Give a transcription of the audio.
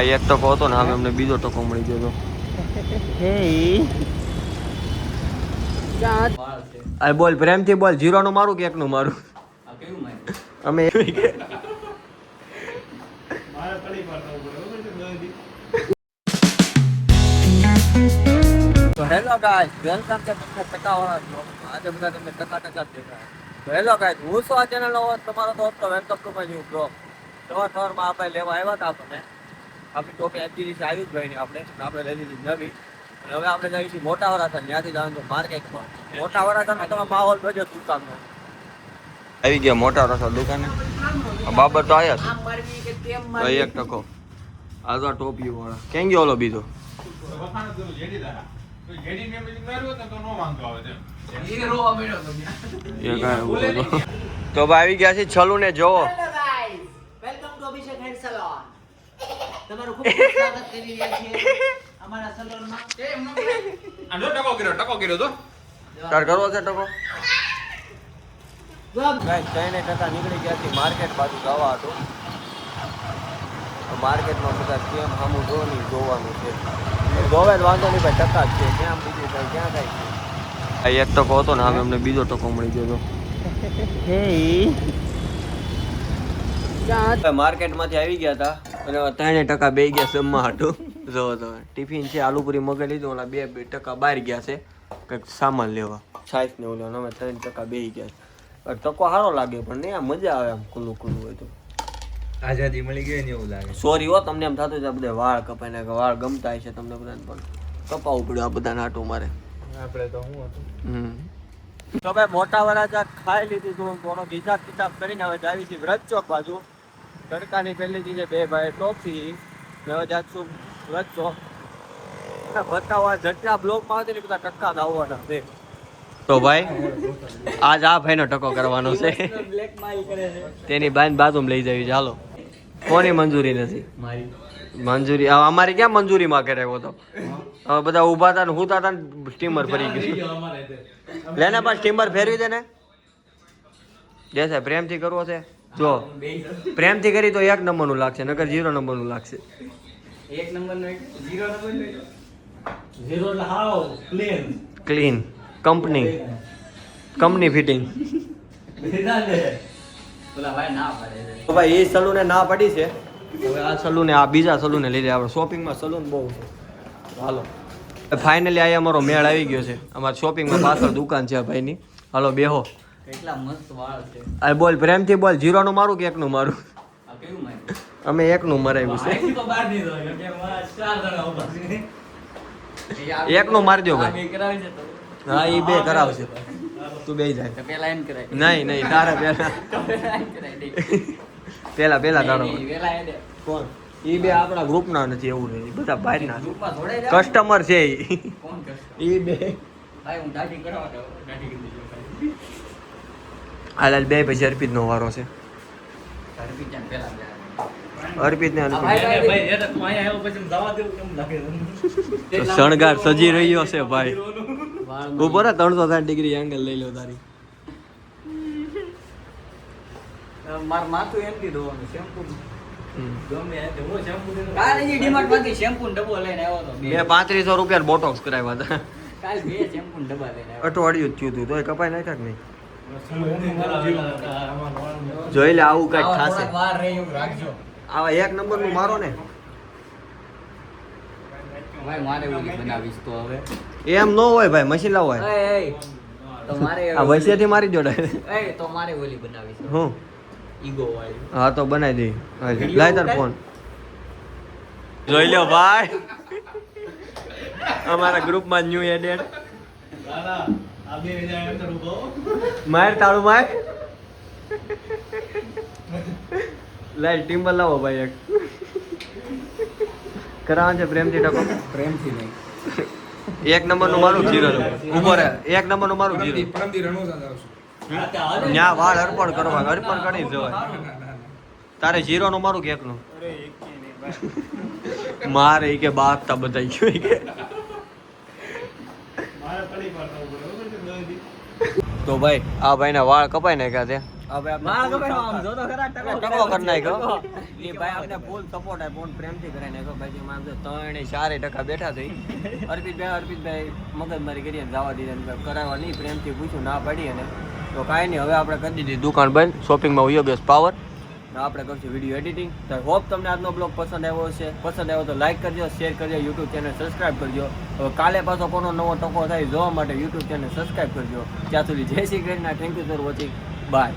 એક ટકો હતો ને હવે અમને બીજો ટકો મળી ગયો હતો. બોલ પ્રેમથી બોલ, 0 નું મારું કે 1 નું મારું? અમે તો હેલો ગાઈસ, વેલકમ ટુ ટકાવાળા બ્લોગ. આજે બધા તમને ટકા જ દેખાય. તો હેલો ગાઈસ, હું છું આ ચેનલ નો તમારો દોસ્ત, welcome to my new blog. સવારમાં આપણે લેવા આવ્યા હતા, આપણી ટોપી એચજીસી આવી જ ભાઈ ને આપણે લઈ લીધી નવી. અને હવે આપણે જઈએ છીએ મોટા વરાછા, ત્યાંથી જવાનું માર્કેટમાં. મોટા વરાછામાં તમે માહોલ ભજો દુકાનનો. આવી ગયા મોટા વરાછા દુકાને. બાબર તો આવ્યા છે 1 ટકો. આ તો ટોપી વાળા કેમ ગયો ઓલો બીજો? તો આવી ગયા છે છલુ ને જોવો. તમારું ખૂબ સ્વાગત કરી રહ્યા છીએ અમારા સલોનમાં. આનો ટકો કર્યો તો તાર કરવો છે ટકો? ગાઈસ 3% નીકળી ગયા છે માર્કેટ બાજુ જવા હતું. માર્કેટમાં બધા કેમ સામું જોવાનું છે. જોવે જ વાંધો નહીં ભાઈ, ટકા જ છે. ક્યાં બીજું કઈ ક્યાં કઈ છે? 1 ટકો હતો ને હવે અમને બીજો ટકો મળી ગયો હતો. માર્કેટમાંથી આવી ગયા હતા અને 3% બે ગયા જમવા હાટું. જો ટિફિન છે, આલુપુરી મગાવી લીધું. ઓલા 2% બહાર ગયા છે કંઈક સામાન લેવા, છાશ ને ઓલા. અમે 3% બે ગયા છે. ટકો સારો લાગે પણ નહીં, મજા આવે આમ ખુલ્લું હોય તો. આઝાદી મળી ગઈ ને એવું લાગે. સોરી હો, તમને એમ થતું છે બધા વાળ કપાઈ નાખે. વાળ ગમતા હશે તમને બધાને, પણ કપાવવું પડ્યું આ બધા નાટું મારે. આપણે તો શું હતું તો ભાઈ મોટા વરાછા ખાઈ લીધી તું, થોડો હિસાબ કિતાબ કરીને હવે જાવી છીએ વ્રત ચોક બાજુ. તડકાની પહેલી ચીજે 2 ભાઈ ટોપી. હવે જાશું વ્રત ચોક. બતાવવા જેટલા બ્લોકમાં આવતી ને બધા ટક્કા જ આવવાના છે. તો ભાઈ આજ આ ભાઈનો ટકો કરવાનો છે. તેની બાજુમાં લઈ જવી. ચાલો, કોની મંજૂરી નથી? મંજૂરી અમારી ક્યાં મંજૂરીમાં કરાવ્યો તો? હવે બધા ઊભા હતા ને હુતા હતા ને સ્ટીમર ફરી ગયું. લેને પણ સ્ટીમર ફેરવી દે ને. જેસે પ્રેમથી કરવો છે, જો પ્રેમથી કરી તો 1 નંબરનું લાગશે, નકર 0 નંબરનું લાગશે. 1 નંબરનો 0 નંબરનો 0 લાવો પ્લેન ક્લીન કંપની ફિટિંગ. તો ભાઈ એ સલૂને ના પડી છે. હવે આ સલૂને આ બીજા સલૂને લઈ જાય. આપણે શોપિંગમાં સલૂન બહુ છે. હાલો ફાઇનલી આ અમારો મેળ આવી ગયો છે. અમારી શોપિંગમાં પાછળ દુકાન છે ભાઈની. હાલો બેહો. કેટલા મસ્ત વાળ છે. આ બોલ પ્રેમથી બોલ, 0 નું મારું કે 1 નું મારું? આ કેવું મારે? અમે 1 નું મરાવ્યું છે. તો બહાર નહીં દો કે મારા 4 જણા ઊભા છે. 1 નું મારજો આ ભાઈ. બે કરાવી છે તો. હા એ 2 કરાવશે. તું બે જાય. તો પેલા એન કરાય. નહીં તારે પેલા પેલા એન કરાય દે. પેલા તારો. પેલા એ દે. કોણ? એ 2 આપણા ગ્રુપના નથી, એવું નહીં, બધા બહારના ગ્રુપમાં જોડાઈ જાય. કસ્ટમર છે ઈ. કોણ કરશે? એ 2 ભાઈ હું દાઢી કરાવવા દઉં. દાઢી કરી દેજો ભાઈ. હાલ 2 પછી અર્પિત નો વારો છે. દાઢી પીચાને પેલા બે. અર્પિત ને ભાઈ ભાઈ એ તો તું અહીંયા આવ્યો પછી જવા દેવું કેમ લાગે છે? શણગાર સજી રહ્યો છે ભાઈ. ઉપર 360 ડિગ્રી એંગલ લઈ લો તારી. માર માથું એમથી ધોવાનું શેમ્પુ ગમે તે હું શેમ્પુ દેતો કાલ ની ડીમાર્ટ માંથી શેમ્પુ નો ડબ્બો લઈને આવ્યો તો મેં 3500 રૂપિયા બોટોક્સ કરાવ્યા હતા. કાલ બે શેમ્પુ નો ડબ્બા લઈને આવ્યો અઠવાડિયું જ થયું હતું તોય કપાઈ નાખ્યા કે નહીં? તો જોઈ લે આવું કઈક થશે. વાર રહી એવું રાખજો આવા 1 નંબર નું મારો ને. ભાઈ મારે ઓલી બનાવીશ તો હવે એમ ન હોય ભાઈ, મશીન લાવો હોય. એ તો મારે આ વૈસેથી મારી જોડાય. એ તો મારે ઓલી બનાવીશ હું ઈગો વાળી. હા તો બનાવી દઈ. લાય તાર ફોન. જોઈ લો ભાઈ, અમારા ગ્રુપમાં ન્યુ એડેડ. માર તાળું માર. લાય ટીમ્બર લાવો ભાઈ. એક કરાવવાનું છે પ્રેમથી ટકો. પ્રેમથી નહીં 1 નંબર નું મારું 0 નંબર. ઉભો રહે. 1 નંબર નું મારું 0. ન્યા વાળ અર્પણ કરવા, અર્પણ કરી જવાય. તારે 0 નું મારું કે 1 નું? મારે ઈ કે બાગતા બધાઈ ગયું ઈ કે. તો ભાઈ આ ભાઈના વાળ કપાઈ નાખ્યા છે. હવે આપણે મારા full ગમે આમ સહકાર. જો તો ખરા ટકો કરી નાખ્યો એ ભાઈ આપણે ફૂલ સપોર્ટ આપ્યો અને પ્રેમથી કરાઈ નાખ્યો ભાઈ એમાં આમ તો 3-4% બેઠા થઈ અર્પિતભાઈ મગજમારી કરી અને જવા દીધી અને કરાવવા નહીં પ્રેમથી પૂછ્યું ના પાડી અને તો કાંઈ નહીં હવે આપણે કરી દીધી દુકાન બંધ શોપિંગમાં વયો ગયો પાવર ને આપણે કરશું વિડીયો એડિટિંગ તો હોપ તમને આજનો બ્લોગ પસંદ આવ્યો હશે પસંદ આવ્યો તો લાઈક કરજો શેર કરજો યુટ્યુબ ચેનલ સબસ્ક્રાઈબ કરજો હવે કાલે પાછો કોનો નવો ટકો થાય જોવા માટે યુટ્યુબ ચેનલ સબસ્ક્રાઈબ કરજો ત્યાં સુધી જય Shri Krishna thank you for watching bye